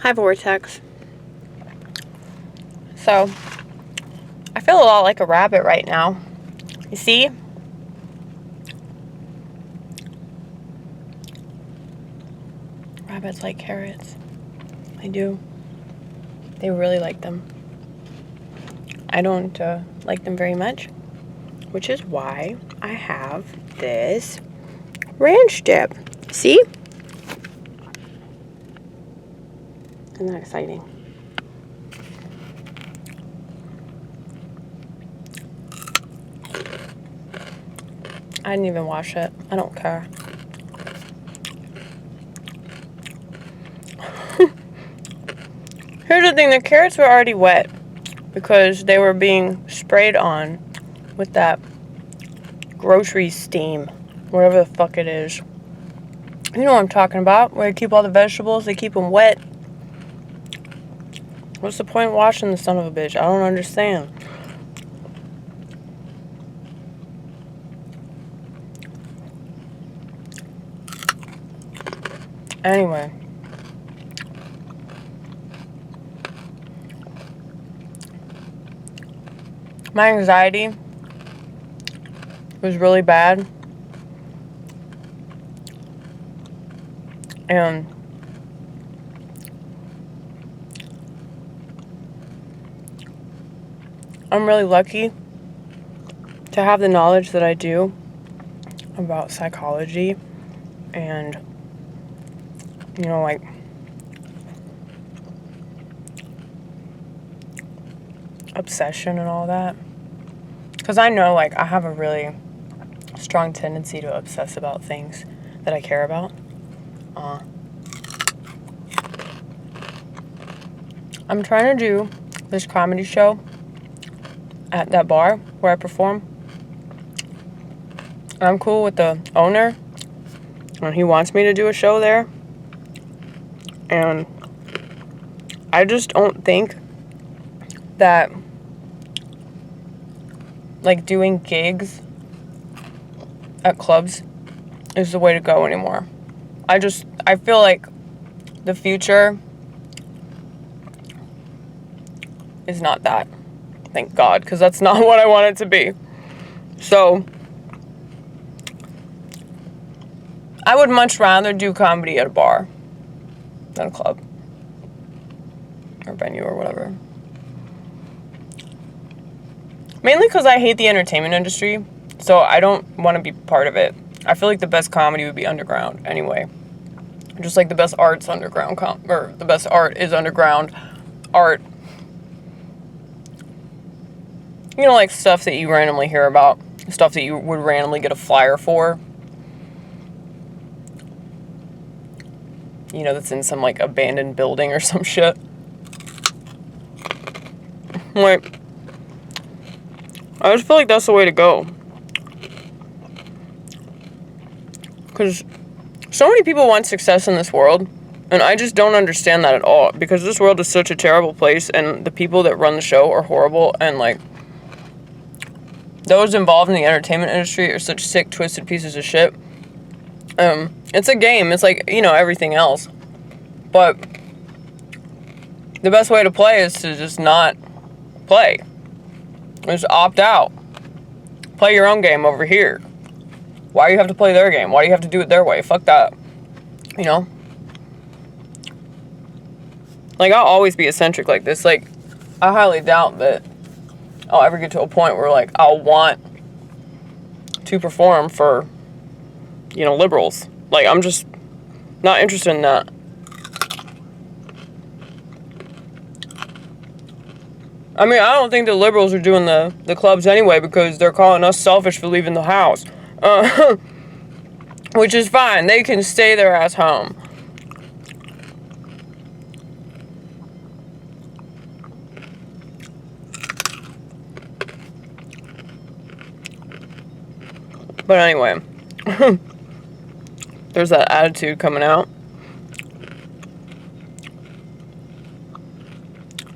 Hi, Vortex. So, I feel a lot like a rabbit right now. You see? Rabbits like carrots. They do. They really like them. I don't like them very much, which is why I have this ranch dip. See? Isn't that exciting? I didn't even wash it. I don't care. Here's the thing, the carrots were already wet because they were being sprayed on with that grocery steam, whatever the fuck it is. You know what I'm talking about, where they keep all the vegetables, they keep them wet. What's the point of washing the son of a bitch? I don't understand. Anyway. My anxiety was really bad. And I'm really lucky to have the knowledge that I do about psychology and, you know, like, obsession and all that. Because I know, like, I have a really strong tendency to obsess about things that I care about. I'm trying to do this comedy show at that bar where I perform. I'm cool with the owner, and he wants me to do a show there. And I just don't think that, like, doing gigs at clubs is the way to go anymore. I feel like the future is not that. Thank God, because that's not what I want it to be. So, I would much rather do comedy at a bar than a club or venue or whatever. Mainly because I hate the entertainment industry, so I don't want to be part of it. I feel like the best comedy would be underground anyway. Just like the best art's underground, or the best art is underground art. You know, like stuff that you randomly hear about, stuff that you would randomly get a flyer for. You know, that's in some, like, abandoned building or some shit. Like, I just feel like that's the way to go. Because so many people want success in this world, and I just don't understand that at all. Because this world is such a terrible place, and the people that run the show are horrible, and, like, those involved in the entertainment industry are such sick, twisted pieces of shit. It's a game. It's like, you know, everything else. But the best way to play is to just not play. Just opt out. Play your own game over here. Why do you have to play their game? Why do you have to do it their way? Fuck that. You know? Like, I'll always be eccentric like this. Like, I highly doubt that I'll ever get to a point where, like, I'll want to perform for, you know, liberals. Like, I'm just not interested in that. I mean, I don't think the liberals are doing the clubs anyway because they're calling us selfish for leaving the house. Which is fine. They can stay their ass home. But anyway, there's that attitude coming out.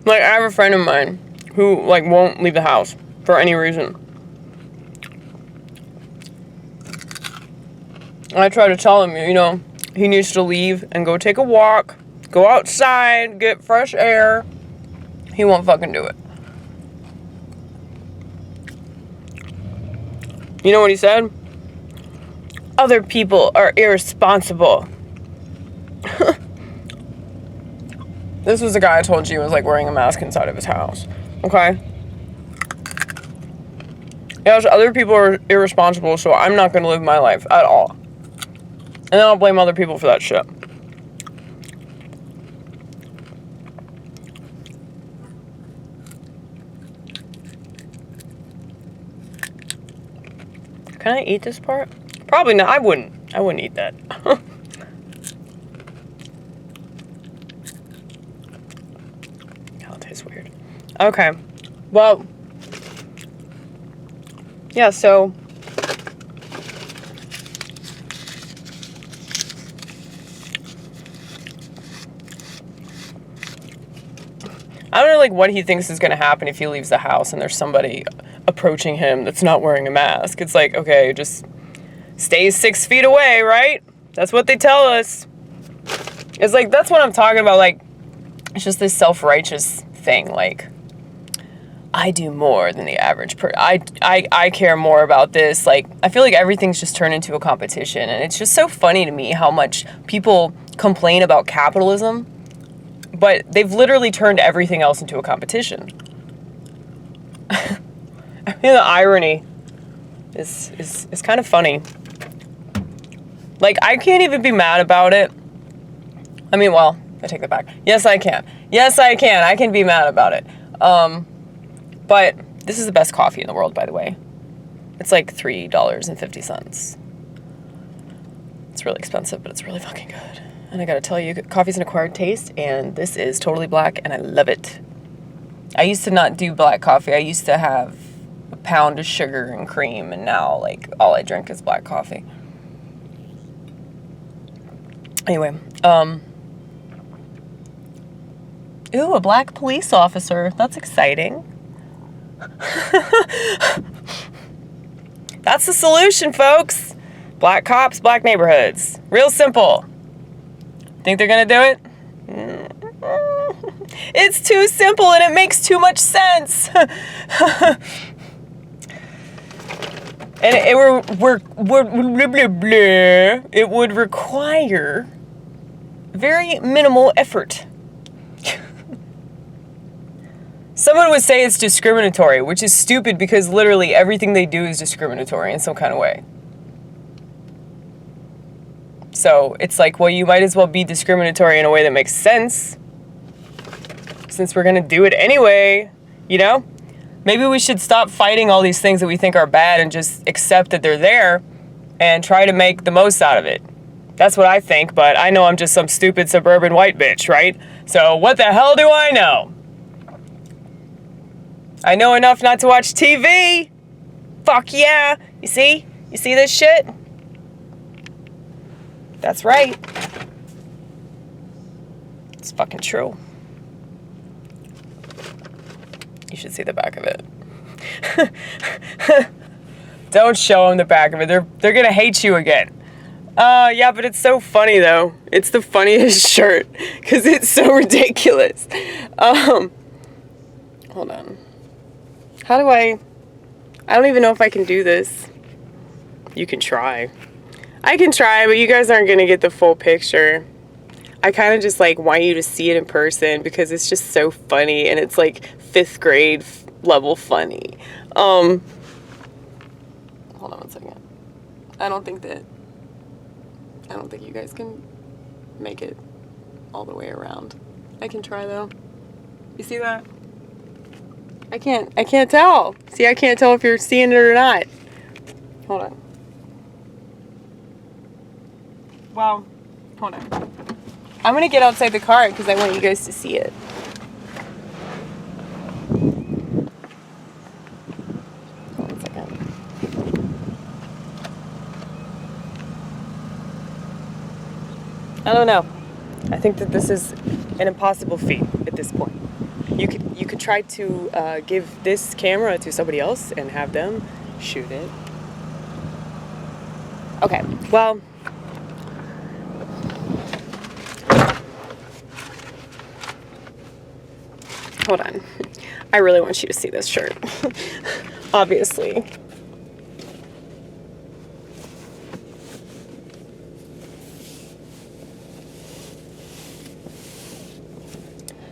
Like, I have a friend of mine who, like, won't leave the house for any reason. I try to tell him, you know, he needs to leave and go take a walk go outside, get fresh air. He won't fucking do it. You know what he said? Other people are irresponsible. This was the guy I told you was like wearing a mask inside of his house. Okay? Yes, other people are irresponsible, so I'm not going to live my life at all. And then I'll blame other people for that shit. Can I eat this part? Probably not. I wouldn't eat that. That tastes weird. Okay. Well, yeah, so I don't know, like, what he thinks is going to happen if he leaves the house and there's somebody approaching him that's not wearing a mask. It's like, okay, just stay 6 feet away, right? That's what they tell us. It's like, that's what I'm talking about. Like, it's just this self-righteous thing. Like, I do more than the average person. I care more about this. Like, I feel like everything's just turned into a competition. And it's just so funny to me how much people complain about capitalism, but they've literally turned everything else into a competition. I mean, the irony is kind of funny. Like, I can't even be mad about it. I mean, well, I take that back. Yes, I can. Yes, I can. I can be mad about it. But this is the best coffee in the world, by the way. It's like $3.50. It's really expensive, but it's really fucking good. And I gotta tell you, coffee's an acquired taste, and this is totally black, and I love it. I used to not do black coffee. I used to have a pound of sugar and cream, and now, like, all I drink is black coffee. Anyway, ooh, a black police officer. That's exciting. That's the solution, folks. Black cops, black neighborhoods. Real simple. Think they're gonna do it? It's too simple and it makes too much sense. And it would require very minimal effort. Someone would say it's discriminatory, which is stupid because literally everything they do is discriminatory in some kind of way. So it's like, well, you might as well be discriminatory in a way that makes sense, since we're gonna do it anyway, you know? Maybe we should stop fighting all these things that we think are bad and just accept that they're there and try to make the most out of it. That's what I think, but I know I'm just some stupid suburban white bitch, right? So what the hell do I know? I know enough not to watch TV. Fuck yeah. You see? You see this shit? That's right. It's fucking true. You should see the back of it. Don't show them the back of it. They're gonna hate you again. Yeah, but it's so funny though. It's the funniest shirt because it's so ridiculous. Hold on. How do I don't even know if I can do this. You can try. I can try, but you guys aren't gonna get the full picture. I kind of just like want you to see it in person because it's just so funny and it's like 5th grade level funny. Hold on one second. I don't think you guys can make it all the way around. I can try though. You see that? I can't tell. See, I can't tell if you're seeing it or not. Hold on. Wow. Hold on. I'm gonna get outside the car because I want you guys to see it. Hold on a second. I don't know. I think that this is an impossible feat at this point. You could try to give this camera to somebody else and have them shoot it. Okay, well, hold on. I really want you to see this shirt. Obviously.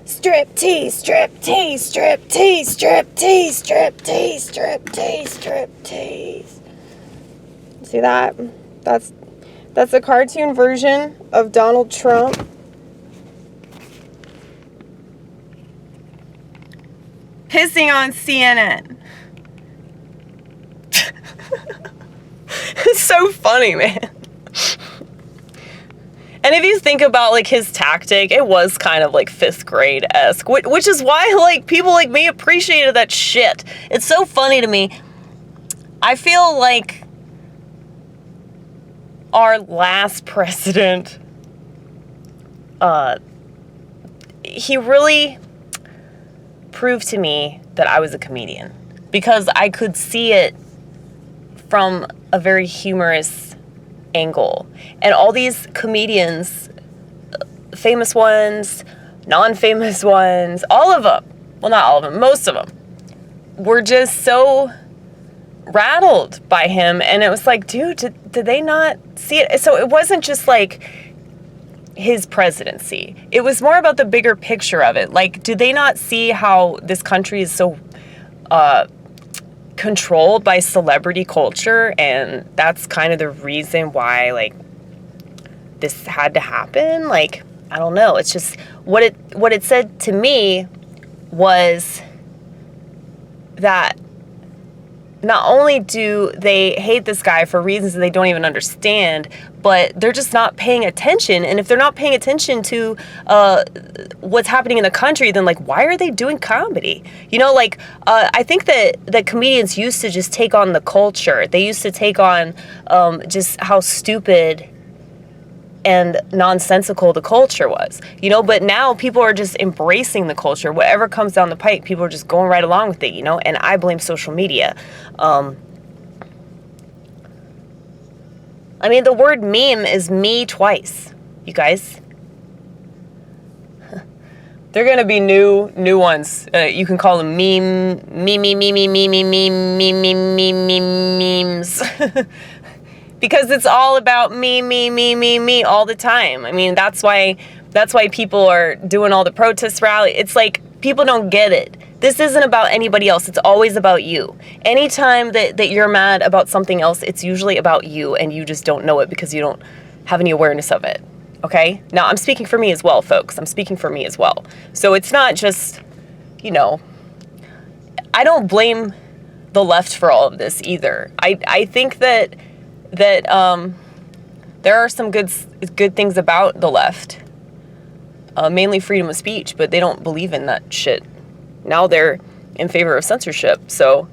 Strip tease, strip tease, strip tease, strip tease, strip tease, strip tease, strip tease. See that? That's a cartoon version of Donald Trump. Pissing on CNN. It's so funny, man. And if you think about, like, his tactic, it was kind of, like, 5th grade-esque, which is why, like, people like me appreciated that shit. It's so funny to me. I feel like our last president, he really proved to me that I was a comedian, because I could see it from a very humorous angle. And all these comedians, famous ones, non-famous ones, all of them, well, not all of them, most of them, were just so rattled by him. And it was like, dude, did they not see it? So it wasn't just like his presidency. It was more about the bigger picture of it. Like, do they not see how this country is so controlled by celebrity culture? And that's kind of the reason why, like, this had to happen. Like, I don't know. It's just what it said to me was that not only do they hate this guy for reasons that they don't even understand, but they're just not paying attention. And if they're not paying attention to what's happening in the country, then, like, why are they doing comedy? You know, like, I think that comedians used to just take on the culture. They used to take on just how stupid and nonsensical the culture was, you know, but now people are just embracing the culture. Whatever comes down the pike, people are just going right along with it, you know, and I blame social media. I mean, the word meme is me twice, you guys. They're gonna be new ones. You can call them memes. Because it's all about me all the time. I mean, that's why people are doing all the protest rally. It's like, people don't get it. This isn't about anybody else. It's always about you. Anytime that you're mad about something else, it's usually about you, and you just don't know it because you don't have any awareness of it. Okay? Now, I'm speaking for me as well, folks. I'm speaking for me as well. So it's not just, you know, I don't blame the left for all of this either. I think that there are some good things about the left, mainly freedom of speech, but they don't believe in that shit. Now they're in favor of censorship. So,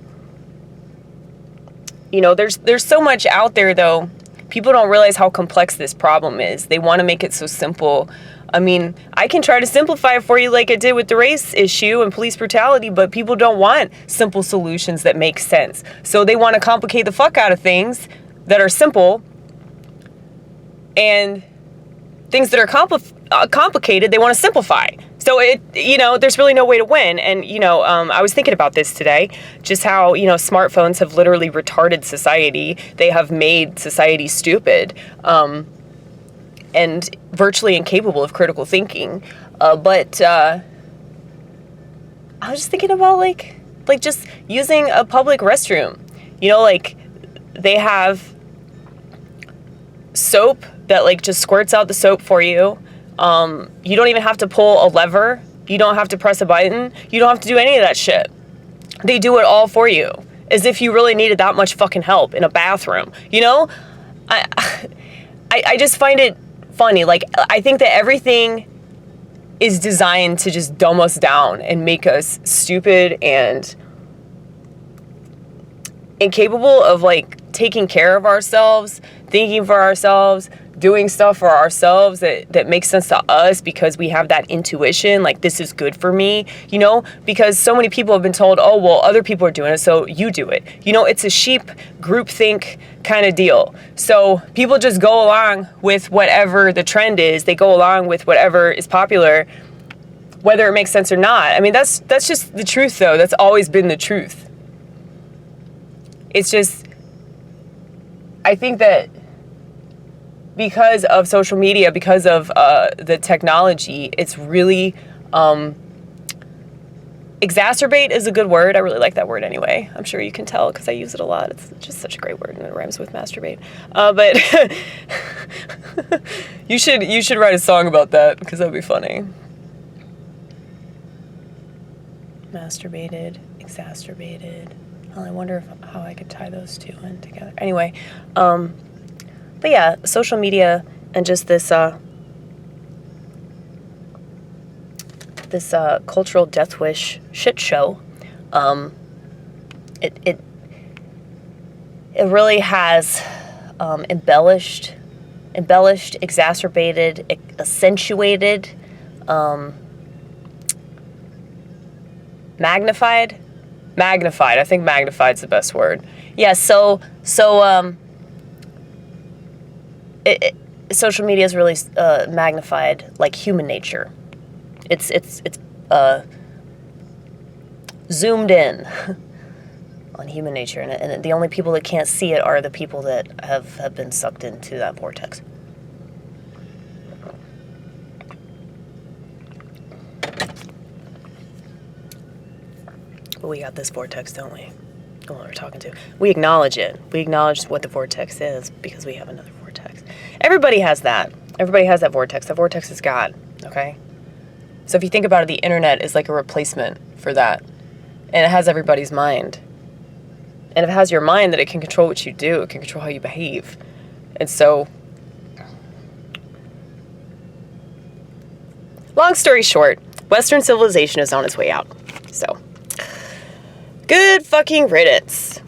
you know, there's so much out there, though. People don't realize how complex this problem is. They want to make it so simple. I mean, I can try to simplify it for you like I did with the race issue and police brutality, but people don't want simple solutions that make sense. So they want to complicate the fuck out of things that are simple, and things that are complicated, they want to simplify. So you know, there's really no way to win. And, you know, I was thinking about this today, just how, you know, smartphones have literally retarded society. They have made society stupid, and virtually incapable of critical thinking. But I was just thinking about, like just using a public restroom. You know, like, they have soap that, like, just squirts out the soap for you. You don't even have to pull a lever. You don't have to press a button. You don't have to do any of that shit. They do it all for you, as if you really needed that much fucking help in a bathroom. You know, I just find it funny. Like, I think that everything is designed to just dumb us down and make us stupid and incapable of, like, taking care of ourselves, thinking for ourselves, doing stuff for ourselves that makes sense to us because we have that intuition, like, this is good for me, you know, because so many people have been told, oh, well, other people are doing it, so you do it. You know, it's a sheep groupthink kind of deal. So people just go along with whatever the trend is. They go along with whatever is popular. whether it makes sense or not. I mean, that's just the truth, though. That's always been the truth. It's just, I think that because of social media, because of the technology, it's really, exacerbate is a good word. I really like that word anyway. I'm sure you can tell because I use it a lot. It's just such a great word, and it rhymes with masturbate. But you should write a song about that because that'd be funny. Masturbated, exacerbated. Well, I wonder how I could tie those two in together. Anyway, but yeah, social media and just this cultural death wish shit show, it really has embellished, exacerbated, accentuated, magnified. I think magnified's the best word. Yeah. So social media is really magnified like human nature. It's zoomed in on human nature, and the only people that can't see it are the people that have been sucked into that vortex. But we got this vortex, don't we? The one we're talking to. We acknowledge it. We acknowledge what the vortex is because we have another vortex. Everybody has that. Everybody has that vortex. That vortex is God, okay? So if you think about it, the internet is like a replacement for that. And it has everybody's mind. And if it has your mind, then it can control what you do. It can control how you behave. And so, long story short, Western civilization is on its way out. So, good fucking riddance.